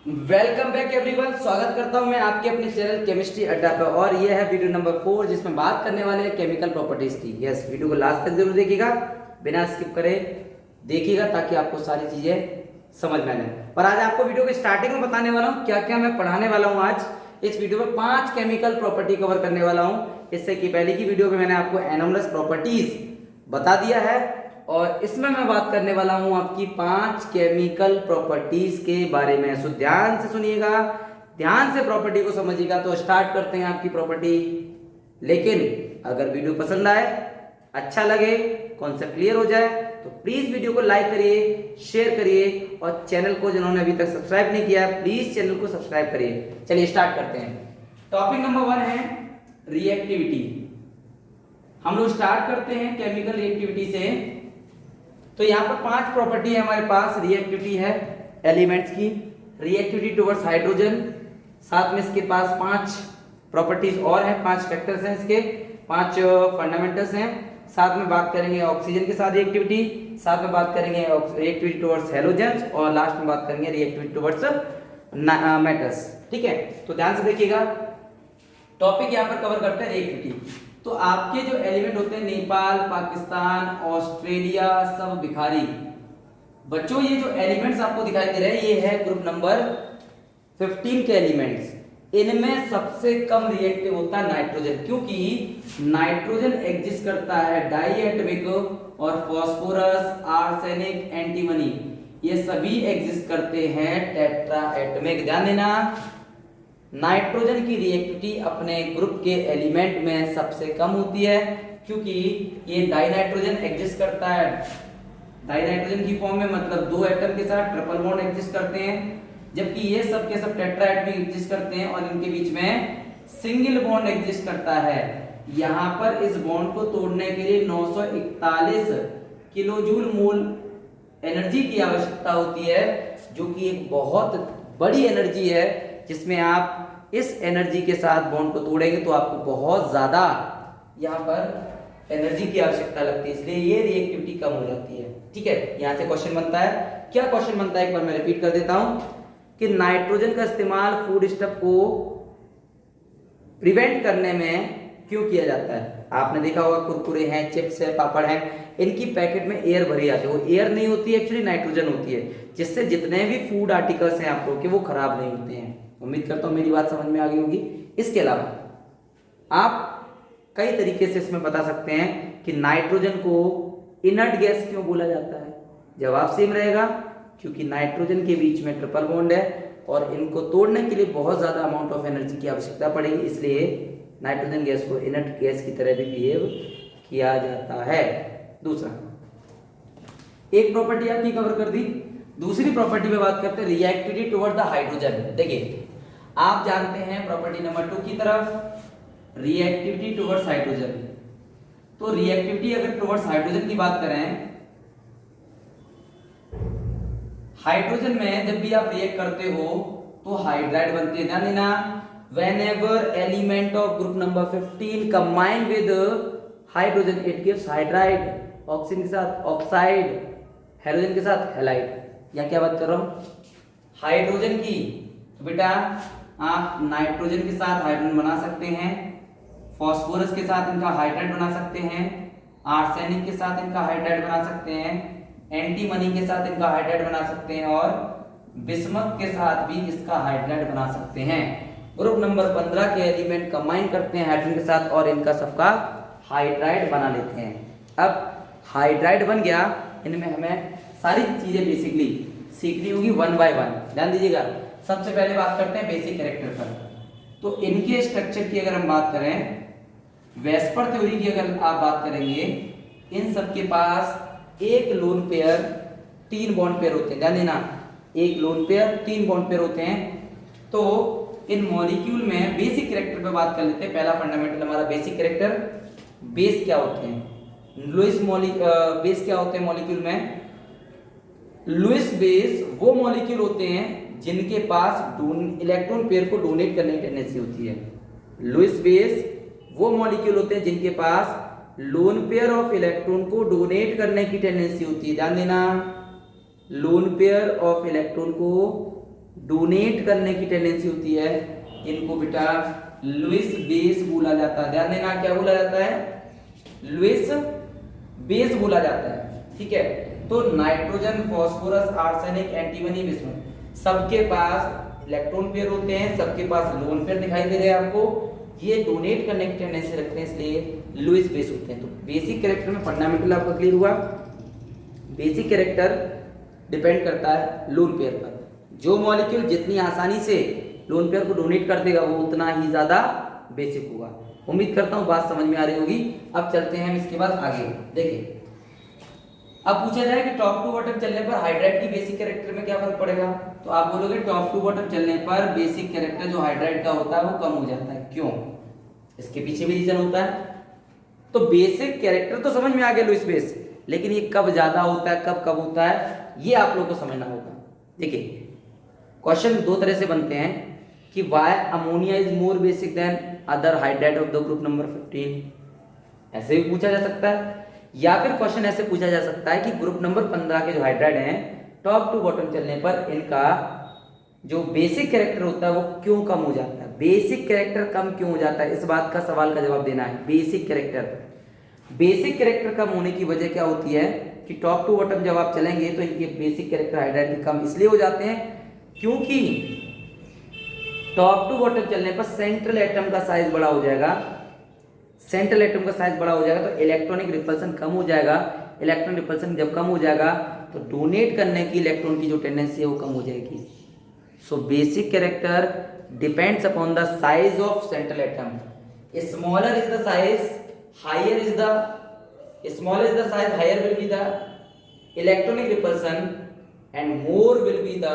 Welcome back everyone. स्वागत करता हूं मैं आपके अपने चैनल केमिस्ट्री अड्डा पर और ये है वीडियो नंबर 4 जिसमें बात करने वाले हैं केमिकल प्रॉपर्टीज की। यस, वीडियो को लास्ट तक जरूर देखिएगा, बिना स्किप करे देखिएगा ताकि आपको सारी चीजें समझ में आ जाए। और आज आपको वीडियो के स्टार्टिंग में बताने वाला हूँ क्या क्या मैं पढ़ाने वाला हूँ। आज इस वीडियो में 5 केमिकल प्रॉपर्टी कवर करने वाला हूँ। इससे की पहले की वीडियो में मैंने आपको एनोमलस प्रॉपर्टीज बता दिया है और इसमें मैं बात करने वाला हूं आपकी 5 केमिकल प्रॉपर्टीज के बारे में। सो ध्यान से सुनिएगा, ध्यान से प्रॉपर्टी को समझिएगा। तो स्टार्ट करते हैं आपकी प्रॉपर्टी। लेकिन अगर वीडियो पसंद आए, अच्छा लगे, कॉन्सेप्ट क्लियर हो जाए तो प्लीज वीडियो को लाइक करिए, शेयर करिए और चैनल को जिन्होंने अभी तक सब्सक्राइब नहीं किया प्लीज चैनल को सब्सक्राइब करिए। चलिए स्टार्ट करते हैं। टॉपिक नंबर 1 है रिएक्टिविटी। हम लोग स्टार्ट करते हैं केमिकल रिएक्टिविटी से। तो यहाँ पर 5 प्रॉपर्टी है हमारे पास। रिएक्टिविटी है एलिमेंट्स की, रिएक्टिविटी टुवर्ड्स हाइड्रोजन, साथ में इसके पास 5 प्रॉपर्टीज और हैं, 5 फैक्टर्स हैं, इसके 5 फंडामेंटल्स हैं। साथ में बात करेंगे ऑक्सीजन के साथ रिएक्टिविटी, साथ में बात करेंगे रिएक्टिविटी टुवर्ड्स हैलोजेंस और लास्ट में बात करेंगे रिएक्टिविटी टुवर्ड्स मेटल्स। ठीक है, तो ध्यान से देखिएगा। टॉपिक यहाँ पर कवर करते हैं रिएक्टिविटी। तो आपके जो एलिमेंट होते हैं नेपाल, पाकिस्तान, ऑस्ट्रेलिया, सब भिखारी बच्चों, ये जो एलिमेंट्स आपको दिखाई दे रहे हैं ये है ग्रुप नंबर 15 के एलिमेंट्स। इनमें सबसे कम रिएक्टिव होता है नाइट्रोजन, क्योंकि नाइट्रोजन एग्जिस्ट करता है डाइएटमिक और फास्फोरस, आर्सेनिक, एंटीमनी ये सभी एग्जिस्ट करते हैं टेट्राएटमिक। ध्यान देना, नाइट्रोजन की रिएक्टिविटी अपने ग्रुप के एलिमेंट में सबसे कम होती है क्योंकि ये डाइनाइट्रोजन एग्जिस्ट करता है डाइनाइट्रोजन की फॉर्म में, मतलब 2 एटम के साथ ट्रिपल बॉन्ड एग्जिस्ट करते हैं, जबकि ये सब के सब टेट्राएटमिक एग्जिस्ट करते हैं और इनके बीच में सिंगल बॉन्ड एग्जिस्ट करता है। यहाँ पर इस बॉन्ड को तोड़ने के लिए 941 किलोजूल मोल एनर्जी की आवश्यकता होती है, जो कि एक बहुत बड़ी एनर्जी है, जिसमें आप इस एनर्जी के साथ बॉन्ड को तोड़ेंगे तो आपको बहुत ज्यादा यहाँ पर एनर्जी की आवश्यकता लगती है, इसलिए ये रिएक्टिविटी कम हो जाती है। ठीक है, यहाँ से क्वेश्चन बनता है। क्या क्वेश्चन बनता है, एक बार मैं रिपीट कर देता हूं कि नाइट्रोजन का इस्तेमाल फूड स्टफ को प्रिवेंट करने में क्यों किया जाता है। आपने देखा होगा कुरकुरे हैं, चिप्स है, पापड़ है, इनकी पैकेट में एयर भरी आती है। वो एयर नहीं होती है, एक्चुअली नाइट्रोजन होती है, जिससे जितने भी फूड आर्टिकल्स हैं आप लोग के वो खराब नहीं होते हैं। उम्मीद करता हूं मेरी बात समझ में आ गई होगी। इसके अलावा आप कई तरीके से इसमें बता सकते हैं कि नाइट्रोजन को इनर्ट गैस क्यों बोला जाता है। जवाब सेम रहेगा, क्योंकि नाइट्रोजन के बीच में ट्रिपल बॉन्ड है और इनको तोड़ने के लिए बहुत ज्यादा अमाउंट ऑफ एनर्जी की आवश्यकता पड़ेगी, इसलिए नाइट्रोजन गैस को इनर्ट गैस की तरह भी बिहेव किया जाता है। दूसरा, एक प्रॉपर्टी आपकी कवर कर दी। दूसरी प्रॉपर्टी में बात करते हैं रिएक्टिविटी टुवर्ड द हाइड्रोजन। देखिए, आप जानते हैं प्रॉपर्टी नंबर 2 की तरफ रिएक्टिविटी टुवर्ड्स हाइड्रोजन। तो रिएक्टिविटी अगर टुवर्ड्स हाइड्रोजन की बात करें, हाइड्रोजन में जब भी आप रिएक्ट करते हो तो हाइड्राइड बनती है। ध्यान देना, whenever element of group number 15 combine with hydrogen it gives hydride, oxygen के साथ ऑक्साइड, हाइड्रोजन के साथ हैलाइड। या क्या बात कर रहा हूं, हाइड्रोजन की, तो बेटा आप नाइट्रोजन के साथ हाइड्रोजन बना सकते हैं, फास्फोरस के साथ इनका हाइड्राइड बना सकते हैं, आर्सेनिक के साथ इनका हाइड्राइड बना सकते हैं, एंटीमनी के साथ इनका हाइड्राइड बना सकते हैं और बिस्मथ के साथ भी इसका हाइड्राइड बना सकते हैं। ग्रुप नंबर 15 के एलिमेंट कंबाइन करते हैं हाइड्रोजन के साथ और इनका सबका हाइड्राइड बना लेते हैं। अब हाइड्राइड बन गया, इनमें हमें सारी चीजें बेसिकली सीखनी होगी 1 by 1। ध्यान दीजिएगा। सबसे पहले बात करते हैं बेसिक कैरेक्टर पर। तो इनके स्ट्रक्चर की अगर हम बात करें, वेस्पर थ्योरी की अगर आप बात करेंगे, इन सब के पास एक लोन पेयर 3 बॉन्ड पेयर होते हैं। ध्यान देना, एक लोन पेयर 3 बॉन्ड पेयर होते हैं। तो इन मॉलिक्यूल में बेसिक कैरेक्टर पे बात कर लेते हैं। पहला फंडामेंटल हमारा बेसिक कैरेक्टर, बेस क्या होते हैं, लुईस बेस क्या होते हैं मॉलिक्यूल में। लुईस बेस वो मॉलिक्यूल होते हैं जिनके पास इलेक्ट्रॉन पेयर को डोनेट करने की टेंडेंसी होती है। लुईस बेस वो मॉलिक्यूल होते हैं जिनके पास लोन पेयर ऑफ इलेक्ट्रॉन को डोनेट करने की टेंडेंसी होती है। ध्यान देना, लोन पेयर ऑफ इलेक्ट्रॉन को डोनेट करने की टेंडेंसी होती है, इनको बेटा लुईस बेस बोला जाता है। ध्यान देना, क्या बोला जाता है? लुईस बेस बोला जाता है। ठीक है, तो nitrogen, phosphorus, arsenic, antimony, bismuth, सबके पास इलेक्ट्रॉन पेयर होते हैं, सबके पास लोन पेयर दिखाई दे रहे हैं आपको। ये डोनेट करने की टेंडेंसी रखते हैं, इसलिए लुईस बेस होते हैं। तो बेसिक कैरेक्टर में फंडामेंटल आपका क्लियर हुआ। बेसिक कैरेक्टर डिपेंड करता है लोन पेयर पर। जो मॉलिक्यूल जितनी आसानी से लोन पेयर को डोनेट कर देगा वो उतना ही ज्यादा बेसिक होगा। उम्मीद करता हूं बात समझ में आ रही होगी। अब चलते हैं हम इसके बाद आगे। देखिए, अब पूछा जाए कि टॉप टू बॉटम चलने पर हाइड्राइड की बेसिक कैरेक्टर में क्या फर्क पड़ेगा, तो आप बोलोगे टॉप टू बॉटम चलने पर बेसिक कैरेक्टर जो हाइड्राइड का होता है वो कम हो जाता है। क्यों? इसके पीछे भी रीजन होता है। तो बेसिक कैरेक्टर तो समझ में आ गया लुईस बेस, लेकिन ये कब ज्यादा होता है, कब कब होता है, ये आप लोग को समझना होगा। देखिए, क्वेश्चन दो तरह से बनते हैं कि why ammonia is more basic than other hydride of the group number 15, ऐसे भी पूछा जा सकता है। या फिर क्वेश्चन ऐसे पूछा जा सकता है कि ग्रुप नंबर 15 के जो हाइड्राइड हैं टॉप टू बॉटम चलने पर इनका जो बेसिक कैरेक्टर होता है वो क्यों कम हो जाता है। बेसिक कैरेक्टर कम क्यों हो जाता है, इस बात का सवाल का जवाब देना है। बेसिक कैरेक्टर कम होने की वजह क्या होती है कि टॉप टू बॉटम जब आप चलेंगे तो इनके बेसिक कैरेक्टर हाइड्राइड कम इसलिए हो जाते हैं क्योंकि टॉप टू बॉटम चलने पर सेंट्रल एटम का साइज बड़ा हो जाएगा। सेंट्रल एटम का साइज बड़ा हो जाएगा तो इलेक्ट्रॉनिक रिपल्सन कम हो जाएगा। इलेक्ट्रॉन रिपल्सन जब कम हो जाएगा तो डोनेट करने की इलेक्ट्रॉन की जो टेंडेंसी है वो कम हो जाएगी। So basic character depends upon the size of central atom. Smaller is the size, higher is the smaller is the size, higher will be the electronic repulsion and more will be the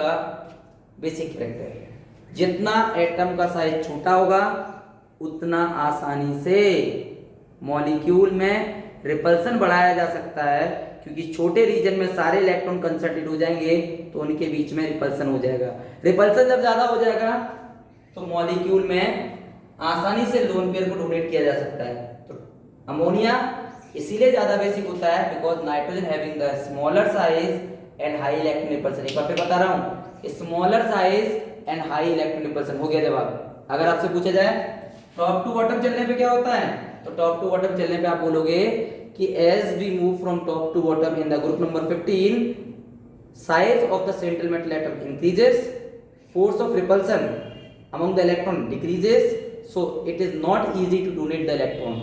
basic character. जितना atom का size छोटा होगा उतना आसानी से molecule में repulsion बढ़ाया जा सकता है, क्योंकि छोटे रीजन में सारे इलेक्ट्रॉन कंसंट्रेट हो जाएंगे तो उनके बीच में रिपल्सन हो जाएगा। रिपल्सन जब ज्यादा हो जाएगा तो मॉलिक्यूल में आसानी से लोन पेयर को डोनेट किया जा सकता है। तो अमोनिया इसीलिए ज्यादा बेसिक होता है because nitrogen having the smaller size and high electron repulsion. एक बार फिर बता रहा हूं, smaller size and high electron repulsion. हो गया जवाब। अगर आपसे पूछा जाए टॉप टू बॉटम चलने पे क्या होता है, तो टॉप टू बॉटम चलने पे आप बोलोगे कि as we move from top to bottom in the group number 15 size of the central metal atom increases, force of repulsion among the electron decreases, so it is not easy to donate the electron.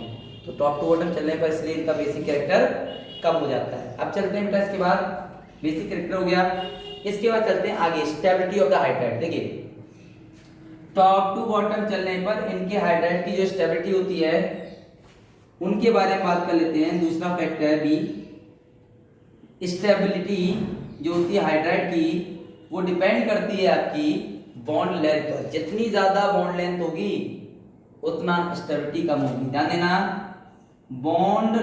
तो top to bottom चलने पर इसलिए इनका basic character कम हो जाता है। अब चलते हैं बेटा, इसके बाद बेसिक कैरेक्टर हो गया, इसके बाद चलते हैं आगे स्टेबिलिटी ऑफ द हाइड्राइड। देखिए, टॉप टू बॉटम चलने पर इनके हाइड्राइड की जो स्टेबिलिटी होती है उनके बारे में बात कर लेते हैं। दूसरा फैक्ट है बी, स्टेबिलिटी जो होती है हाइड्राइड की वो डिपेंड करती है आपकी बॉन्ड लेंथ पर। जितनी ज्यादा बॉन्ड लेंथ होगी उतना स्टेबिलिटी कम होगी। ध्यान देना, बॉन्ड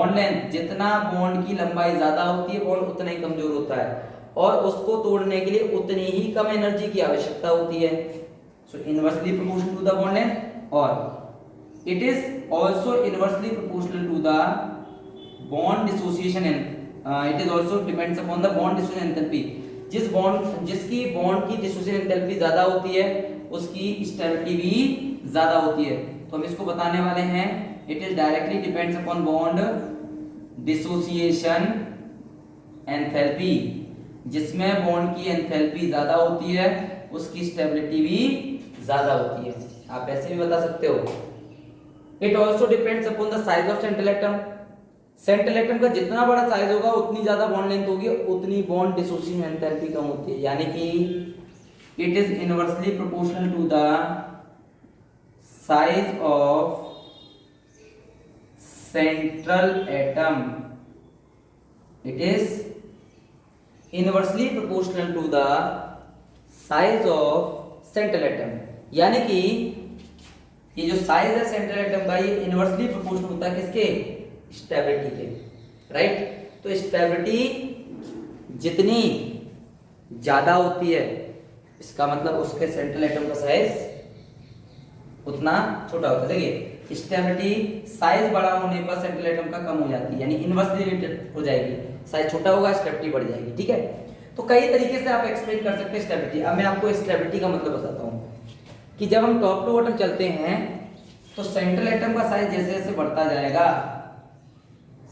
लेंथ जितना बॉन्ड की लंबाई ज्यादा होती है बॉन्ड उतना ही कमजोर होता है और उसको तोड़ने के लिए उतनी ही कम एनर्जी की आवश्यकता होती है। So inversely proportional to the bond length और it is also inversely proportional to the bond dissociation and it is also depends upon the bond dissociation enthalpy. जिसकी बॉन्ड की डिसोसिएशन एंथैल्पी ज्यादा होती है उसकी स्टेबिलिटी भी ज्यादा होती है। तो हम इसको बताने वाले हैं, it is directly depends upon bond dissociation enthalpy. जिसमें बॉन्ड की एंथैल्पी ज्यादा होती है उसकी स्टेबिलिटी भी ज्यादा होती है। आप ऐसे भी बता सकते हो। It also depends upon the size of central atom. Central atom का जितना बड़ा साइज होगा उतनी ज्यादा बॉन्ड लेंथ होगी, उतनी बॉन्ड डिसोसिएशन एंथैल्पी कम होती है। यानी कि it is inversely proportional to the size of central atom. It is inversely proportional to the size of central atom. यानी कि ये जो साइज है सेंट्रल एटम का ये इनवर्सली प्रोपोर्शनल होता है किसके, स्टेबिलिटी के, राइट। तो स्टेबिलिटी जितनी ज्यादा होती है इसका मतलब उसके सेंट्रल एटम का साइज उतना छोटा होता है। देखिए, स्टेबिलिटी साइज बड़ा होने पर सेंट्रल एटम का कम हो जाती है, यानी इनवर्सली रिलेटेड हो जाएगी। साइज छोटा होगा स्टेबिलिटी बढ़ जाएगी, ठीक है। तो कई तरीके से आप एक्सप्लेन कर सकते हैं स्टेबिलिटी। अब मैं आपको स्टेबिलिटी का मतलब बताता हूँ कि जब हम टॉप टू बॉटम चलते हैं तो सेंट्रल एटम का साइज जैसे जैसे बढ़ता जाएगा,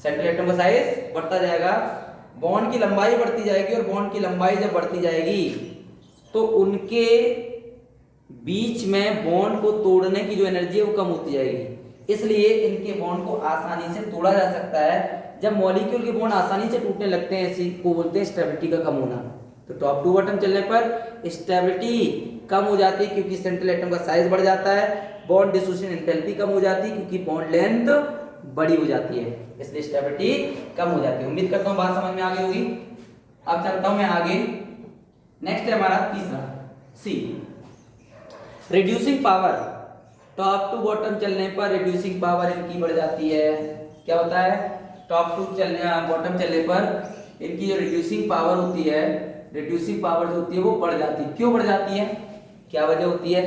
सेंट्रल एटम का साइज बढ़ता जाएगा, बॉन्ड की लंबाई बढ़ती जाएगी, और बॉन्ड की लंबाई जब बढ़ती जाएगी तो उनके बीच में बॉन्ड को तोड़ने की जो एनर्जी है वो कम होती जाएगी। इसलिए इनके बॉन्ड को आसानी से तोड़ा जा सकता है। जब मॉलिक्यूल के बॉन्ड आसानी से टूटने लगते हैं, इसी को बोलते हैं स्टेबिलिटी का कम होना। तो टॉप टू बॉटम चलने पर स्टेबिलिटी कम हो जाती है क्योंकि सेंट्रल एटम का साइज बढ़ जाता है, बॉन्ड डिसोसिएशन एंथैल्पी कम हो जाती है क्योंकि बॉन्ड लेंथ बड़ी हो जाती है, इसलिए स्टेबिलिटी कम हो जाती है। उम्मीद करता हूँ बात समझ में आ गई होगी। अब चलता हूं मैं आगे। नेक्स्ट है हमारा तीसरा C, reducing power. Top to bottom चलने पर रिड्यूसिंग पावर इनकी बढ़ जाती है। क्या होता है? टॉप टू बॉटम चलने पर इनकी जो रिड्यूसिंग पावर होती है, रिड्यूसिंग पावर जो होती है वो बढ़ जाती है। क्यों बढ़ जाती है? क्या वजह होती है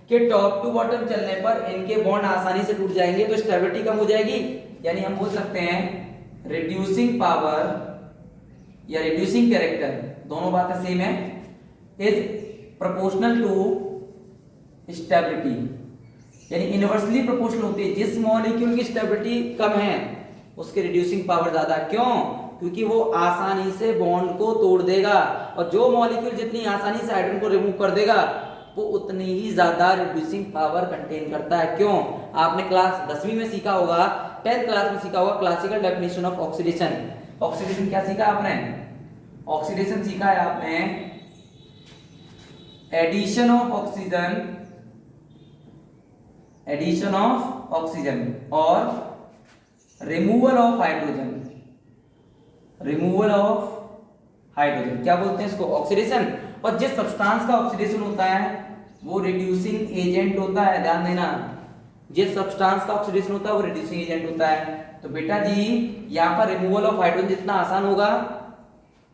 कि टॉप टू बॉटम चलने पर इनके बॉन्ड आसानी से टूट जाएंगे तो स्टेबिलिटी कम हो जाएगी। यानी हम बोल सकते हैं रिड्यूसिंग पावर या रिड्यूसिंग कैरेक्टर, दोनों बातें सेम है, इज प्रोपोर्शनल टू स्टेबिलिटी, यानी इनवर्सली प्रोपोर्शनल होती है। जिस मॉलिक्यूल की स्टेबिलिटी कम है उसकी रिड्यूसिंग पावर ज्यादा। क्यों? क्योंकि वो आसानी से बॉन्ड को तोड़ देगा, और जो मॉलिक्यूल जितनी आसानी से हाइड्रोजन को रिमूव कर देगा वो उतनी ही ज्यादा रिड्यूसिंग पावर कंटेन करता है। क्यों? आपने क्लास 10वीं में सीखा होगा, 10th क्लास में सीखा होगा classical definition of oxidation. Oxidation क्या सीखा आपने? ऑक्सीडेशन सीखा है आपने addition of oxygen, addition of oxygen और removal of hydrogen, removal of hydrogen. क्या बोलते हैं इसको? ऑक्सीडेशन। और जिस सब्सटेंस का ऑक्सीडेशन होता है वो रिड्यूसिंग एजेंट होता है, ध्यान देना। जिस सब्सटेंस का ऑक्सीडेशन होता है वो रिड्यूसिंग एजेंट होता है। तो बेटा जी यहाँ पर रिमूवल ऑफ हाइड्रोजन जितना आसान होगा,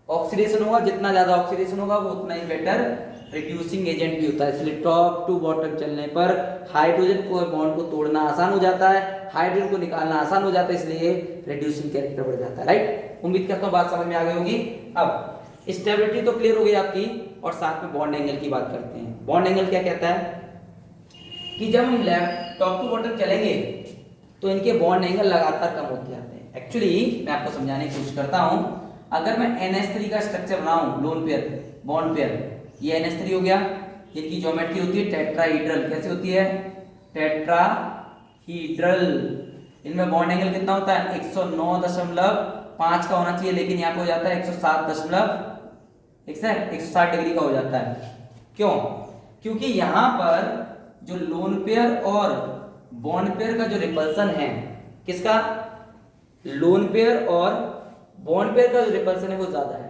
ऑक्सीडेशन होगा, जितना ज्यादा ऑक्सीडेशन होगा वो उतना ही बेटर रिड्यूसिंग एजेंट भी होता है। इसलिए टॉप टू बॉटम चलने पर हाइड्रोजन को बॉन्ड को तोड़ना आसान हो जाता है, हाइड्रोजन को निकालना आसान हो जाता है, इसलिए रिड्यूसिंग कैरेक्टर बढ़ जाता है। राइट? उम्मीद करता हूँ बात समझ में आ गई होगी। अब स्टेबिलिटी तो क्लियर हो गई आपकी, और साथ में बॉन्ड एंगल की बात करते हैं। बॉन्ड एंगल क्या कहता है कि जब हम लेफ्ट टॉप टू बॉटम चलेंगे तो इनके बॉन्ड एंगल लगातार कम होते जाते हैं। एक्चुअली मैं आपको समझाने की कोशिश करता हूं। अगर मैं NH3 का स्ट्रक्चर बनाऊं, लोन पेयर, बॉन्ड पेयर, ये NH3 हो गया, इनकी ज्योमेट्री होती है टेट्राहीड्रल। कैसे होती है? टेट्राहीड्रल। इनमें बॉन्ड एंगल कितना होता है? 109.5 का होना चाहिए, लेकिन यहाँ पे हो जाता है 160 डिग्री का हो जाता है। क्यों? क्योंकि यहाँ पर जो लोन पेयर और बॉन्ड पेयर का जो रिपल्सन है, किसका? लोन पेयर और बॉन्ड पेयर का जो रिपल्सन है वो ज्यादा है।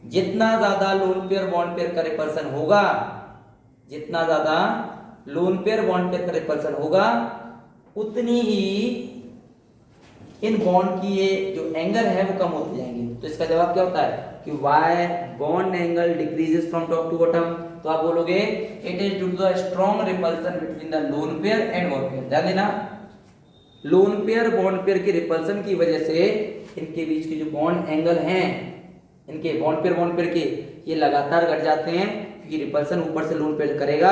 जितना ज्यादा लोन पेयर बॉन्ड पेयर का रिपल्सन होगा, जितना ज्यादा लोन पेयर बॉन्ड पेयर का रिपल्सन होगा, उतनी ही इन बॉन्ड की ये जो एंगल है वो कम होते जाएंगे। तो इसका जवाब क्या होता है कि why bond angle decreases from top to bottom. तो आप बोलोगे it is due to the strong repulsion between the lone pair and bond pair. ध्यान देना, लोन पेयर बॉन्ड पेयर के रिपल्सन की वजह से इनके बीच के जो बॉन्ड एंगल हैं, इनके बॉन्ड पेयर के, ये लगातार घट जाते हैं क्योंकि रिपल्सन ऊपर से लोन पेयर करेगा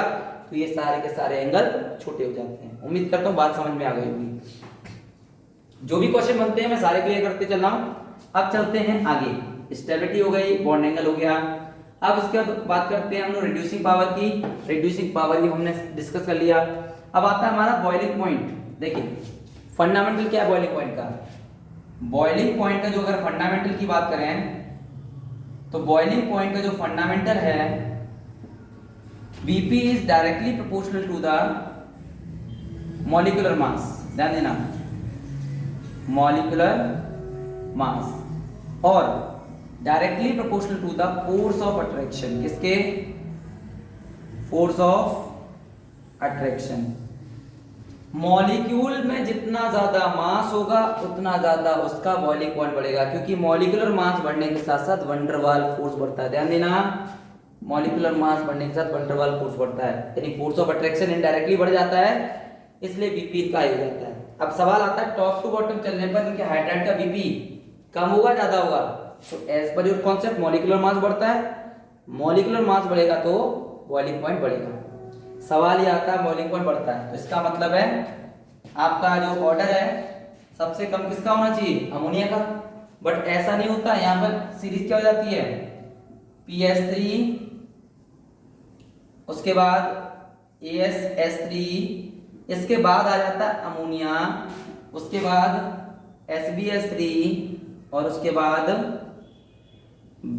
तो ये सारे के सारे एंगल छोटे हो जाते हैं। उम्मीद करता हूँ बात समझ में आ गई होगी। जो भी क्वेश्चन बनते हैं मैं सारे क्लियर करते चल रहा हूँ। अब चलते हैं आगे। स्टेबिलिटी हो गई, बॉन्ड एंगल हो गया। अब इसके बाद बात करते हैं हम लोग रिड्यूसिंग पावर की। रिड्यूसिंग पावर की हमने डिस्कस कर लिया। अब आता है हमारा बॉइलिंग पॉइंट। देखिए फंडामेंटल क्या है बॉइलिंग पॉइंट का? बॉइलिंग पॉइंट का जो अगर फंडामेंटल की बात करें तो बॉइलिंग पॉइंट का जो फंडामेंटल है Bp is directly proportional to the molecular mass. ध्यान देना, मॉलिक्यूलर मास, और directly proportional to the force of attraction. किसके? Force of attraction. मॉलिक्यूल में जितना ज्यादा मास होगा उतना ज्यादा उसका बॉइलिंग पॉइंट बढ़ेगा, क्योंकि मॉलिक्यूलर मास बढ़ने के साथ साथ वैन डर वाल फोर्स बढ़ता है। ध्यान देना, मॉलिक्यूलर मास बढ़ने के साथ वैन डर वाल फोर्स बढ़ता है, यानी फोर्स ऑफ अट्रैक्शन इनडायरेक्टली बढ़ जाता है, इसलिए बीपी का हो जाता है। अब सवाल आता है टॉप टू बॉटम चलने पर इनके हाइड्राइड का बीपी कम होगा ज्यादा होगा? So as per your concept molecular mass बढ़ता है, मॉलिक्यूलर मास बढ़ेगा तो बॉइलिंग पॉइंट बढ़ेगा। सवाल ये आता है बॉइलिंग पॉइंट बढ़ता है तो इसका मतलब है आपका जो ऑर्डर है सबसे कम किसका होना चाहिए, अमोनिया का। बट ऐसा नहीं होता, यहाँ पर सीरीज क्या हो जाती है, PS3, उसके बाद AsS3, इसके बाद आ जाता है अमोनिया, उसके बाद SbS3 और उसके बाद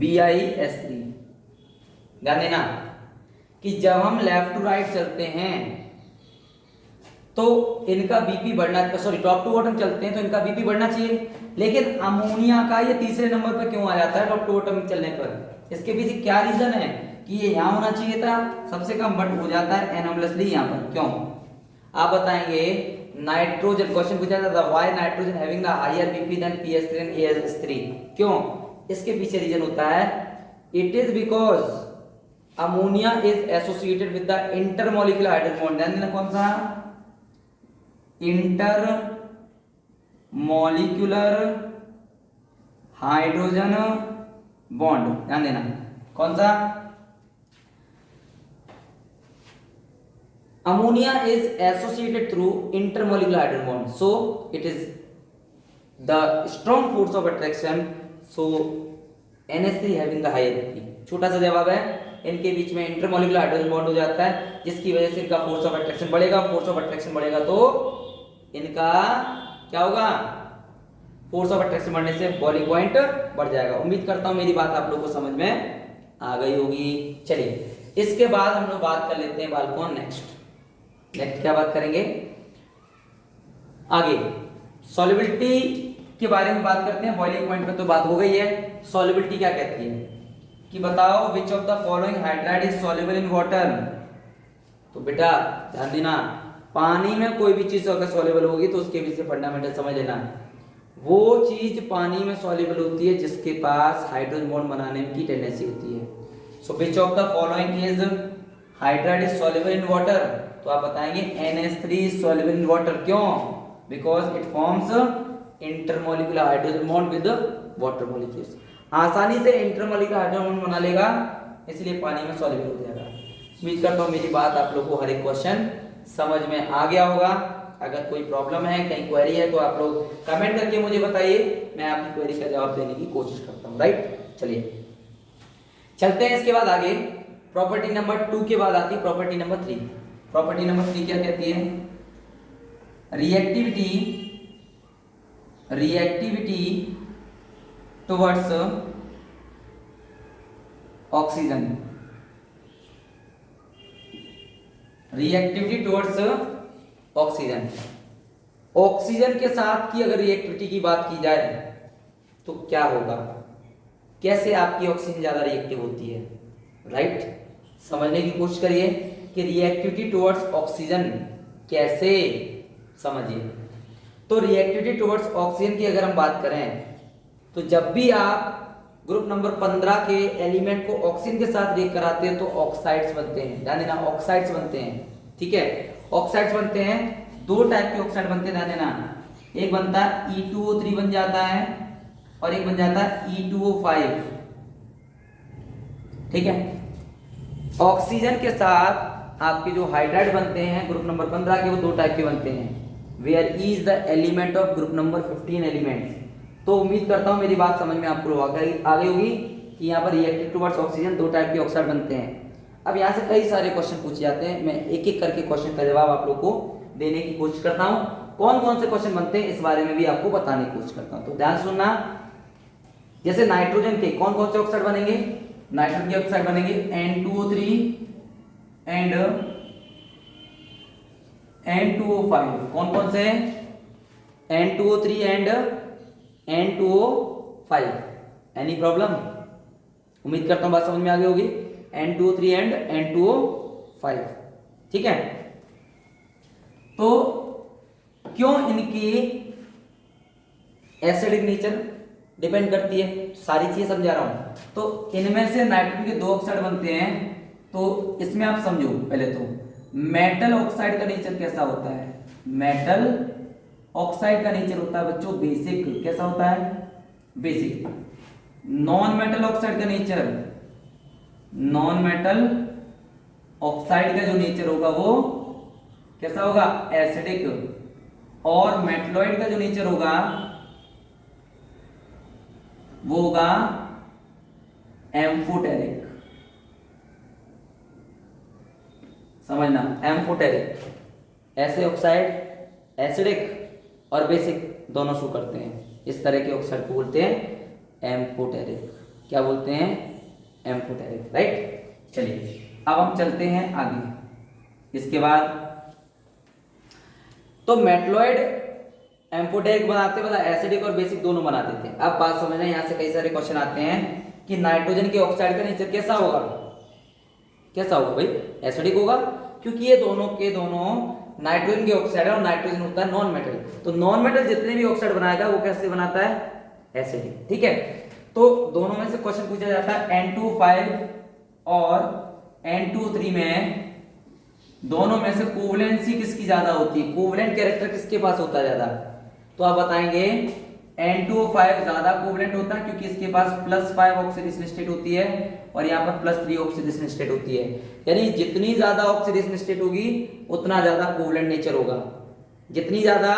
BiS3। ध्यान देना कि जब हम लेफ्ट टू राइट चलते हैं तो इनका बीपी बढ़ना, सॉरी टॉप टू बॉटम चलते हैं तो इनका बीपी बढ़ना चाहिए, लेकिन अमोनिया का ये तीसरे नंबर पर क्यों आ जाता है टॉप टू बॉटम चलने पर? इसके पीछे क्या रीजन है कि ये यहाँ होना चाहिए था सबसे कम, बट हो जाता है एनोमलसली यहाँ पर। क्यों आप बताएंगे? नाइट्रोजन क्वेश्चन पूछा जाता था, why nitrogen having the higher BP than PS3 and AsS3? क्यों? इसके पीछे रीजन होता है it is because ammonia is associated with the intermolecular hydrogen bond. ध्यान देना कौन सा? Intermolecular hydrogen bond. ध्यान देना कौन सा? Ammonia is associated through intermolecular hydrogen bond, so it is the strong force of attraction, so NH3 having the higher BP. छोटा सा जवाब है, इनके बीच में इंटरमॉलिक्यूलर हाइड्रोजन बॉन्ड हो जाता है जिसकी वजह से इनका फोर्स ऑफ अट्रैक्शन बढ़ेगा। फोर्स ऑफ अट्रैक्शन बढ़ेगा तो इनका क्या होगा? फोर्स ऑफ अट्रैक्शन बढ़ने से बॉइलिंग पॉइंट बढ़ जाएगा। उम्मीद करता हूं मेरी बात आप लोगों को समझ में आ गई होगी। चलिए इसके बाद हम लोग बात कर लेते हैं बालकों नेक्स्ट क्या बात करेंगे आगे? सॉल्युबिलिटी के बारे में बात करते हैं। बॉइलिंग पॉइंट पे तो बात हो गई है, सॉल्युबिलिटी क्या कहती है कि बताओ विच of the following hydride is soluble in water. तो बेटा ध्यान देना, पानी में कोई भी चीज अगर सॉल्युबल होगी तो उसके पीछे फंडामेंटल समझ लेना। वो चीज पानी में सॉल्युबल होती है जिसके पास हाइड्रोजन बॉन्ड बनाने की टेंडेंसी होती है। So which of the following is hydride is soluble in water? तो आप बताएंगे NH3 is soluble in water. क्यों? Because it forms intermolecular hydrogen bond with water molecules. आसानी से इंटरमॉलिक्यूलर हाइड्रोजन बॉन्ड बना लेगा, इसलिए पानी में सॉल्युबल हो जाएगा। उम्मीद करता हूं मेरी बात आप लोगों को हर एक क्वेश्चन समझ में आ गया होगा। अगर कोई प्रॉब्लम है, कहीं क्वेरी है तो आप लोग कमेंट करके मुझे बताइए, मैं आपकी क्वेरी का जवाब देने की कोशिश करता हूं। राइट, चलिए चलते हैं इसके बाद आगे। प्रॉपर्टी नंबर 2 के बाद आती है प्रॉपर्टी नंबर 3। प्रॉपर्टी नंबर 3 क्या कहती है? Reactivity towards oxygen. Reactivity towards oxygen. Oxygen के साथ की अगर रिएक्टिविटी की बात की जाए तो क्या होगा? कैसे आपकी ऑक्सीजन ज्यादा रिएक्टिव होती है? राइट, समझने की कोशिश करिए कि रिएक्टिविटी टुवर्ड्स ऑक्सीजन कैसे, समझिए। तो रिएक्टिविटी टुवर्ड्स ऑक्सीजन की अगर हम बात करें तो जब भी आप ग्रुप नंबर 15 के एलिमेंट को ऑक्सीजन के साथ रिएक्ट कराते हैं तो ऑक्साइड्स बनते हैं। ध्यान देना, ऑक्साइड्स बनते हैं। ठीक है, ऑक्साइड्स बनते हैं, दो टाइप के ऑक्साइड बनते हैं। ध्यान देना, एक बनता है E2O3 बन जाता है और एक बन जाता है E2O5। ठीक है, ऑक्सीजन के साथ आपके जो हाइड्राइड बनते हैं ग्रुप नंबर 15 के, वो दो टाइप के बनते हैं। Where E is the element of group number 15 elements. तो उम्मीद करता हूं मेरी बात समझ में आपको आ गई होगी कि यहाँ पर रिएक्टिव टुवर्ड्स ऑक्सीजन दो टाइप के ऑक्साइड बनते हैं। अब यहाँ से कई सारे क्वेश्चन पूछे जाते हैं, मैं एक एक करके क्वेश्चन का जवाब आप लोग को देने की कोशिश करता हूँ। कौन कौन से क्वेश्चन बनते हैं इस बारे में भी आपको बताने की कोशिश करता हूँ, तो ध्यान सुनना। जैसे नाइट्रोजन के कौन कौन से ऑक्साइड बनेंगे? नाइट्रोजन के ऑक्साइड बनेंगे N2O3 एंड N2O5। कौन कौन से? N2O3 and N2O5। Any problem? उम्मीद करता हूं बात समझ में आ गई होगी। N2O3 and N2O5। ठीक है, तो क्यों इनकी एसिडिक नेचर डिपेंड करती है, सारी चीजें समझा रहा हूं। तो इनमें से नाइट्रोजन के दो ऑक्साइड बनते हैं, तो इसमें आप समझो पहले तो मेटल ऑक्साइड का नेचर कैसा होता है? मेटल ऑक्साइड का नेचर होता है बच्चों बेसिक। कैसा होता है? बेसिक। नॉन मेटल ऑक्साइड का नेचर, नॉन मेटल ऑक्साइड का जो नेचर होगा वो कैसा होगा, एसिडिक। और मेटलॉइड का जो नेचर होगा वो होगा एम्फोटेरिक। समझना, एम्फोटेरिक। ऐसे ऑक्साइड एसिडिक और बेसिक दोनों शो करते हैं। इस तरह के ऑक्साइड को बोलते हैं एम्फोटेरिक। क्या बोलते हैं, एम्फोटेरिक, राइट। चलिए अब हम चलते हैं आगे। इसके बाद तो मेटलॉइड एम्फोटेरिक बनाते मतलब एसिडिक और बेसिक दोनों बनाते थे। अब बात समझना, यहां से कई सारे क्वेश्चन आते हैं कि नाइट्रोजन के ऑक्साइड का नेचर कैसा होगा, कैसा होगा भाई, एसिडिक होगा, क्योंकि ये दोनों के दोनों नाइट्रोजन के ऑक्साइड है और नाइट्रोजन होता है नॉन मेटल। तो नॉन मेटल जितने भी ऑक्साइड बनाएगा वो कैसे बनाता है, एसिडिक, ठीक है। तो दोनों में से क्वेश्चन पूछा जाता है N2 5 और N2 3 में दोनों में से कोवलेंसी किसकी ज्यादा होती है, कोवलेंट कैरेक्टर किसके पास होता है ज्यादा। तो आप बताएंगे N2O5 ज्यादा कोवलेंट होता है क्योंकि इसके पास +5 ऑक्सीडेशन स्टेट होती है और यहाँ पर +3 ऑक्सीडेशन स्टेट होती है। यानी जितनी ज्यादा ऑक्सीडेशन स्टेट होगी उतना ज्यादा कोवलेंट नेचर होगा, जितनी ज्यादा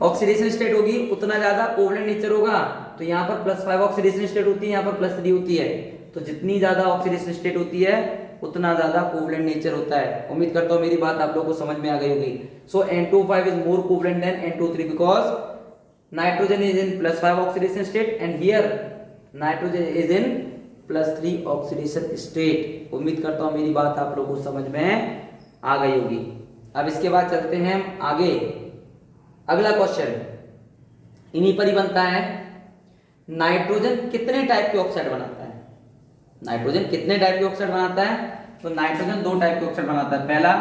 ऑक्सीडेशन स्टेट होगी उतना ज्यादा कोवलेंट नेचर होगा। तो यहाँ पर +5 ऑक्सीडेशन स्टेट होती है, यहाँ पर +3 होती है। तो जितनी ज्यादा ऑक्सीडेशन स्टेट होती है उतना ज्यादा कोवलेंट नेचर होता है। उम्मीद करता हूं मेरी बात आप लोगों को समझ में आ गई होगी। So N2O5 is more covalent than N2O3 because nitrogen is in +5 oxidation state and here nitrogen is in +3 oxidation state. उम्मीद करता हूं मेरी बात आप लोगों को समझ में आ गई होगी। अब इसके बाद चलते हैं हम आगे। अगला क्वेश्चन इन्हीं पर ही बनता है, नाइट्रोजन कितने टाइप के ऑक्साइड बनाता है, नाइट्रोजन कितने टाइप के ऑक्साइड बनाता है। तो नाइट्रोजन 2 टाइप के ऑक्साइड बनाता है। पहला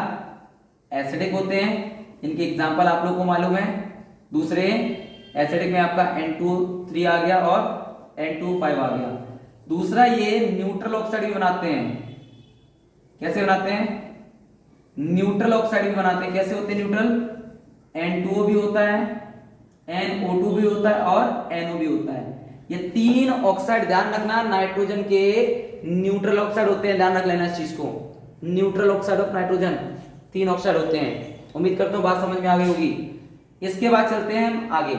एसिडिक होते हैं, इनके एग्जांपल आप लोगों को मालूम है। दूसरे एसिडिक में आपका N2 3 आ गया और N2 5 आ गया। दूसरा ये न्यूट्रल ऑक्साइड भी बनाते हैं। कैसे बनाते हैं, न्यूट्रल ऑक्साइड भी बनाते हैं। कैसे होते हैं न्यूट्रल, N2O भी होता है, NO2 भी होता है और NO भी होता है। ये 3 ऑक्साइड ध्यान रखना, नाइट्रोजन के न्यूट्रल ऑक्साइड होते हैं, ध्यान रख लेना इस चीज को। Neutral oxide of nitrogen 3 oxide होते हैं। उम्मीद करता हूं बात समझ में आ गई होगी। इसके बाद चलते हैं हम आगे,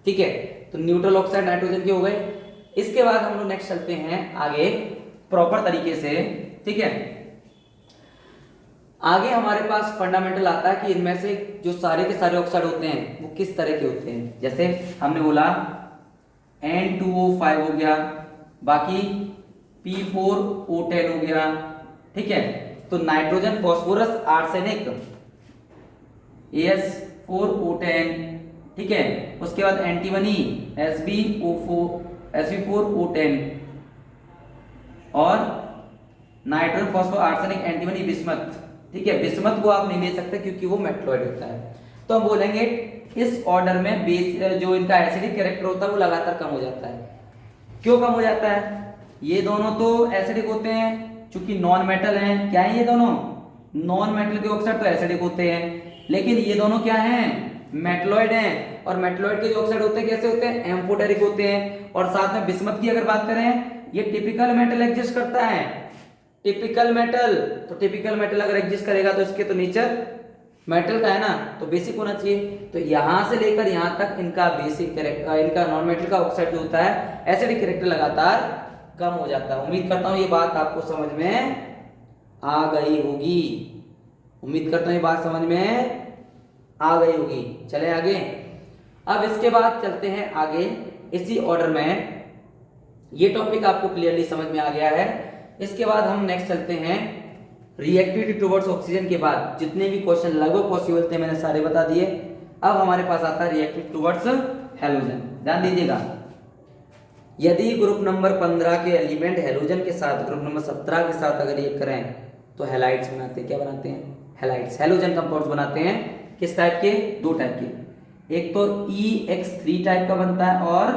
ठीक है। तो न्यूट्रल ऑक्साइड नाइट्रोजन के हो गए। इसके बाद हम लोग नेक्स्ट चलते हैं आगे प्रॉपर तरीके से, ठीक है। आगे हमारे पास फंडामेंटल आता है कि इनमें से जो सारे के सारे ऑक्साइड होते हैं वो किस तरह के होते हैं। जैसे हमने बोला N2O5 हो गया, बाकी P4O10 हो गया, ठीक है। तो नाइट्रोजन फॉस्फोरस आर्सेनिक AS4O10, ठीक है। उसके बाद एंटीमनी Sb4O10 और nitrogen phospho arsenic antimony bismuth, ठीक है। बिस्मथ को आप नहीं ले सकते क्योंकि वो मेटलॉइड होता है। तो हम बोलेंगे इस ऑर्डर में बेस जो इनका एसिडिक कैरेक्टर होता है वो लगातार कम हो जाता है। क्यों कम हो जाता है, ये दोनों तो एसिडिक होते हैं चूंकि नॉन मेटल हैं। क्या है ये दोनों, नॉन मेटल के ऑक्साइड तो एसिडिक होते हैं, लेकिन ये दोनों क्या हैं, मेटलॉइड हैं। और मेटलॉइड के जो ऑक्साइड होते हैं कैसे होते हैं, एम्फोटेरिक होते हैं। और साथ में बिस्मथ की अगर बात करें, ये टिपिकल मेटल एग्जिस्ट करता है, टिपिकल मेटल। तो टिपिकल मेटल अगर एग्जिस्ट करेगा तो इसके तो नेचर मेटल का है ना, तो बेसिक होना चाहिए। तो यहां से लेकर यहां तक इनका बेसिक कैरेक्टर, इनका नॉन मेटल का ऑक्साइड जो होता है एसिडिक कैरेक्टर लगातार कम हो जाता है। उम्मीद करता हूं ये बात आपको समझ में आ गई होगी। उम्मीद करता हूं ये बात समझ में आ गई होगी। चले आगे। अब इसके बाद चलते हैं आगे इसी ऑर्डर में। ये टॉपिक आपको क्लियरली समझ में आ गया है। इसके बाद हम नेक्स्ट चलते हैं रिएक्टिविटी टुवर्ड्स ऑक्सीजन के बाद जितने भी क्वेश्चन लगभग पॉसिबल थे मैंने सारे बता दिए। अब हमारे पास आता है रिएक्टिव टुवर्ड्स हैलोजन। ध्यान दीजिएगा, यदि ग्रुप नंबर 15 के एलिमेंट हैलोजन के साथ ग्रुप नंबर 17 के साथ अगर ये करें तो हैलाइड्स बनाते हैं। क्या बनाते हैं, हैलाइड्स, हैलोजन कंपाउंड्स बनाते हैं। किस टाइप के, 2 टाइप के। एक तो EX3 टाइप का बनता है और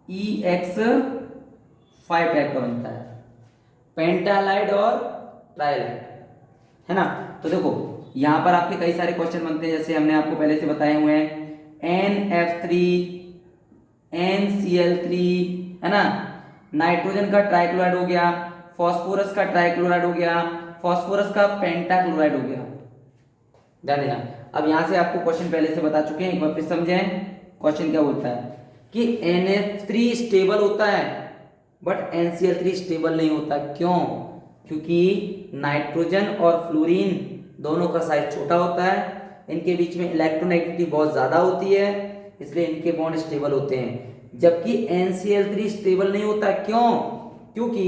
EX5 टाइप का बनता है, पेंटालाइड और ट्राइलाइड, है ना। तो देखो यहां पर आपके कई सारे क्वेश्चन बनते हैं, जैसे हमने आपको पहले से बताए हुए हैं NF3 NCl3 है ना, नाइट्रोजन का ट्राइक्लोराइड हो गया, फास्फोरस का ट्राइक्लोराइड हो गया, फास्फोरस का पेंटाक्लोराइड हो गया। ध्यान देना। अब यहां से आपको क्वेश्चन पहले से बता चुके हैं, एक बार फिर समझें क्वेश्चन क्या बोलता है कि NH3 स्टेबल होता है बट NCl3 स्टेबल नहीं होता। क्यों? क्योंकि नाइट्रोजन और फ्लोरीन दोनों का साइज छोटा होता है, इनके बीच में इलेक्ट्रोनेगेटिविटी बहुत ज्यादा होती है, इसलिए इनके बॉन्ड स्टेबल होते हैं। जबकि NCl3 स्टेबल नहीं होता। क्यों? क्योंकि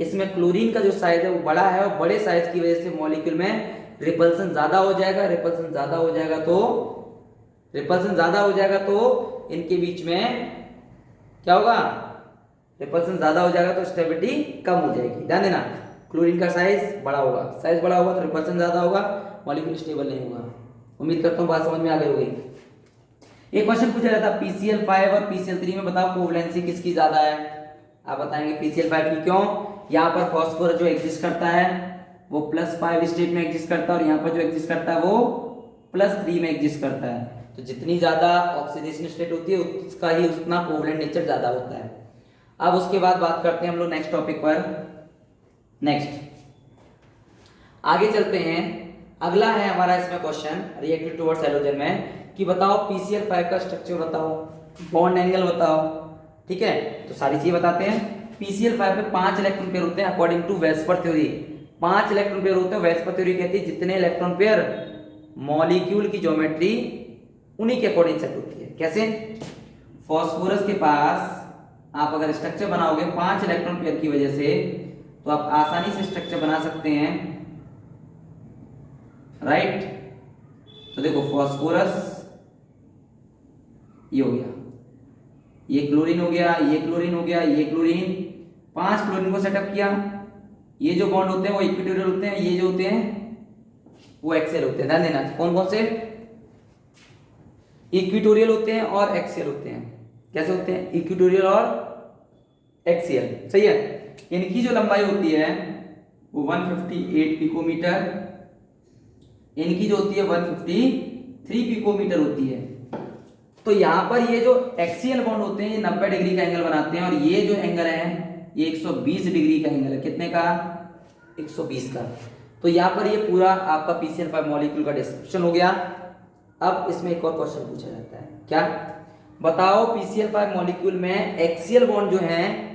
इसमें क्लोरीन का जो साइज है वो बड़ा है, और बड़े साइज की वजह से मॉलिक्यूल में रिपल्सन ज्यादा हो जाएगा। रिपल्सन ज्यादा हो जाएगा तो इनके बीच में क्या होगा? रिपल्सन ज्यादा हो जाएगा तो स्टेबिलिटी कम हो जाएगी। ध्यान देना, क्लोरीन का साइज बड़ा होगा, साइज बड़ा होगा तो रिपल्सन ज्यादा होगा, मॉलिक्यूल स्टेबल नहीं होगा। उम्मीद करता हूँ बात समझ में आ गई होगी। एक क्वेश्चन पूछा जाता है PCl5 और PCl3 में बताओ कोवैलेंसी किसकी ज्यादा है। आप बताएंगे PCl5 की। क्यों? यहाँ पर फास्फोरस जो एग्जिस्ट करता है वो +5 स्टेट में एग्जिस्ट करता है, और यहाँ पर जो एग्जिस्ट करता है वो +3 में एग्जिस्ट करता है। तो जितनी ज्यादा ऑक्सीडेशन स्टेट होती है उसका ही उतना कोवैलेंट नेचर ज्यादा होता है। अब उसके बाद बात करते हैं हम लोग नेक्स्ट टॉपिक पर। आगे चलते हैं। अगला है हमारा इसमें क्वेश्चन रिएक्टिव टुवर्ड्स हैलोजन में कि बताओ PCl5 का स्ट्रक्चर बताओ, बॉन्ड एंगल बताओ। ठीक है, तो सारी चीजें बताते हैं। PCl5 पे 5 इलेक्ट्रॉन पेयर होते हैं according to VSEPR theory. 5 electron pair होते हैं। वेस्पर थ्योरी कहती है जितने इलेक्ट्रॉन पेयर मॉलिक्यूल की ज्योमेट्री उन्हीं के अकॉर्डिंग सेट होती है। कैसे? फास्फोरस के पास आप अगर स्ट्रक्चर बनाओगे 5 इलेक्ट्रॉन पेयर की वजह से, तो आप आसानी से स्ट्रक्चर बना सकते हैं। राइट, तो देखो फास्फोरस ये हो गया, ये क्लोरीन हो गया, ये क्लोरीन हो गया, ये क्लोरीन, 5 क्लोरीन को सेटअप किया। ये जो बॉन्ड होते हैं वो इक्विटोरियल होते हैं, ये जो होते हैं वो एक्सियल होते हैं। ध्यान देना, कौन कौन से? इक्विटोरियल होते हैं और एक्सियल होते हैं। कैसे होते हैं? इक्विटोरियल और एक्सियल। सही है। इनकी जो लंबाई होती है वो 158 पिकोमीटर, इनकी जो होती है 153 पिकोमीटर होती है। तो यहां पर ये जो एक्सियल बॉन्ड होते हैं ये 90 डिग्री का एंगल बनाते हैं, और ये जो एंगल है ये 120 डिग्री का एंगल है। कितने का? 120 का। तो यहां पर ये पूरा आपका PCl5 मॉलिक्यूल का डिस्क्रिप्शन हो गया। अब इसमें एक और क्वेश्चन पूछा जाता है, क्या? बताओ PCl5 मॉलिक्यूल में एक्सियल बॉन्ड जो है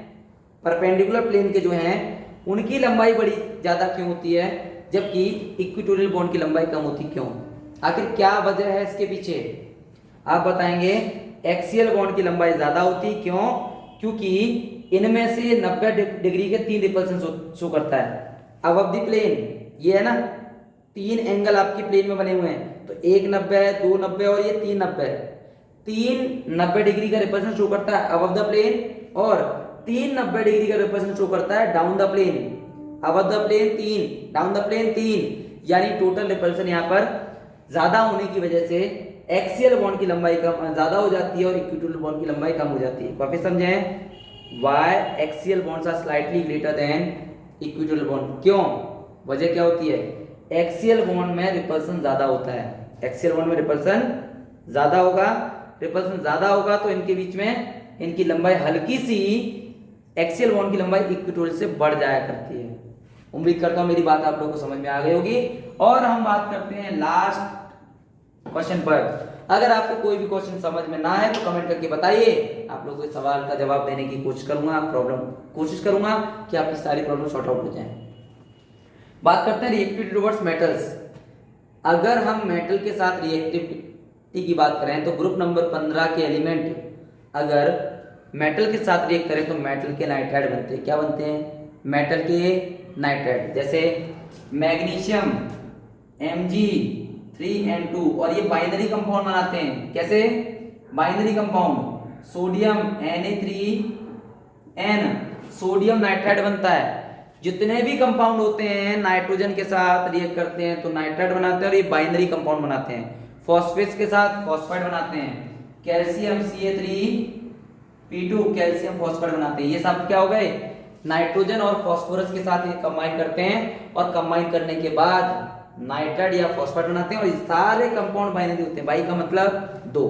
परपेंडिकुलर प्लेन के जो हैं उनकी लंबाई बड़ी ज्यादा क्यों होती है, जबकि इक्विटोरियल बॉन्ड की लंबाई कम होती क्यों? आखिर क्या वजह है इसके पीछे? आप बताएंगे एक्सियल बॉन्ड की लंबाई ज्यादा होती। क्यों? क्योंकि इनमें से 90 डिग्री के 3 रिपल्सन शो करता है। अबव द प्लेन ये है ना, 3 एंगल आपके प्लेन में बने हुए हैं, तो 1 90 है, 2 90 और ये 3 90 है। 3 90 डिग्री का रिपल्सन शो करता है अबव द प्लेन, और 3 90 डिग्री का रिपल्सन शो करता है down the plane. Above the plane 3, down the plane 3, यानी टोटल रिपल्सन यहाँ पर ज्यादा होने की वजह से एक्सियल बॉन्ड की लंबाई कम ज्यादा हो जाती है और इक्विटोरियल बॉन्ड की लंबाई कम हो जाती है। वापस समझें, why axial bonds are slightly greater than equatorial bond. क्यों? वजह क्या होती है? एक्सियल बॉन्ड में रिपल्सन ज्यादा होता है। एक्सियल बॉन्ड में रिपल्सन ज्यादा होगा, रिपल्सन ज्यादा होगा तो इनके बीच में इनकी लंबाई हल्की सी एक्सियल बॉन्ड की लंबाई इक्विटोरियल से बढ़ जाया करती है। उम्मीद करता हूं मेरी बात आप लोगों को समझ में आ गई होगी। और हम बात करते हैं लास्ट क्वेश्चन पर। अगर आपको कोई भी क्वेश्चन समझ में ना है तो कमेंट करके बताइए, आप लोगों के सवाल का जवाब देने की कोशिश करूंगा कि आपकी सारी प्रॉब्लम सॉर्ट आउट हो जाए। बात करते हैं रिएक्टिव टुवर्ड्स मेटल्स। अगर हम मेटल के साथ रिएक्टिविटी की बात करें तो ग्रुप नंबर 15 के एलिमेंट अगर मेटल के साथ रिएक्ट करें तो मेटल के नाइट्राइड बनते हैं। क्या बनते हैं? मेटल के नाइट्राइड। जैसे मैग्नीशियम Mg3N2, और ये बाइनरी कंपाउंड बनाते हैं। कैसे? Binary compound. Sodium Na3N, sodium nitride बनता है। जितने भी कंपाउंड होते हैं नाइट्रोजन के साथ रिएक्ट करते हैं तो नाइट्राइड बनाते हैं, और ये बाइनरी कंपाउंड बनाते हैं। फॉस्फेट्स के साथ फॉस्फाइड बनाते हैं। कैल्शियम Ca3P2, कैल्शियम फॉस्फाइड बनाते हैं। ये सब क्या हो गए? नाइट्रोजन और फॉस्फोरस के साथ ये कंबाइन करते हैं, और कंबाइन करने के बाद नाइट्राइड या फॉस्फाइड बनाते हैं। और ये सारे कंपाउंड बाइनरी होते हैं। बाई का मतलब 2।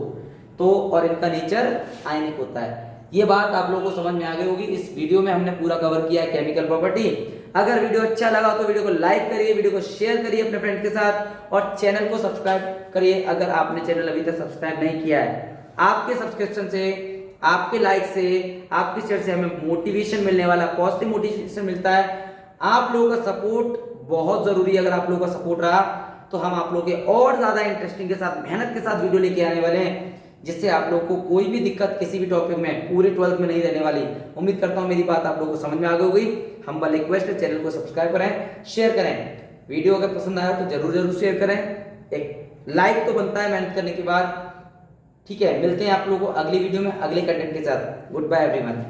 तो और इनका नेचर आयनिक होता है। ये बात आप लोगों को समझ में आ गई होगी। इस वीडियो में हमने पूरा कवर किया है केमिकल प्रॉपर्टी। अगर वीडियो अच्छा लगा तो वीडियो को लाइक करिए, वीडियो को शेयर करिए अपने फ्रेंड के साथ और चैनल को सब्सक्राइब करिए अगर आपने चैनल अभी तक सब्सक्राइब नहीं किया है। आपके सब्सक्रिप्शन से, आपके लाइक से, आपके शेयर से हमें मोटिवेशन मिलने वाला, पॉजिटिव मोटिवेशन मिलता है। आप लोगों का सपोर्ट बहुत जरूरी है। अगर आप लोगों का सपोर्ट रहा तो हम आप लोगों के और ज्यादा इंटरेस्टिंग के साथ, मेहनत के साथ वीडियो लेके आने वाले हैं, जिससे आप लोगों को कोई भी दिक्कत किसी भी टॉपिक में पूरे 12th में नहीं रहने वाली। उम्मीद करता हूं मेरी बात आप लोगों को समझ में आ गई होगी। हम्बल रिक्वेस्ट है, चैनल को सब्सक्राइब करें, शेयर करें। वीडियो अगर पसंद आया तो जरूर शेयर करें। एक लाइक तो बनता है मेहनत करने के बाद। ठीक है, मिलते हैं आप लोगों को अगली वीडियो में अगले कंटेंट के साथ। Goodbye everyone.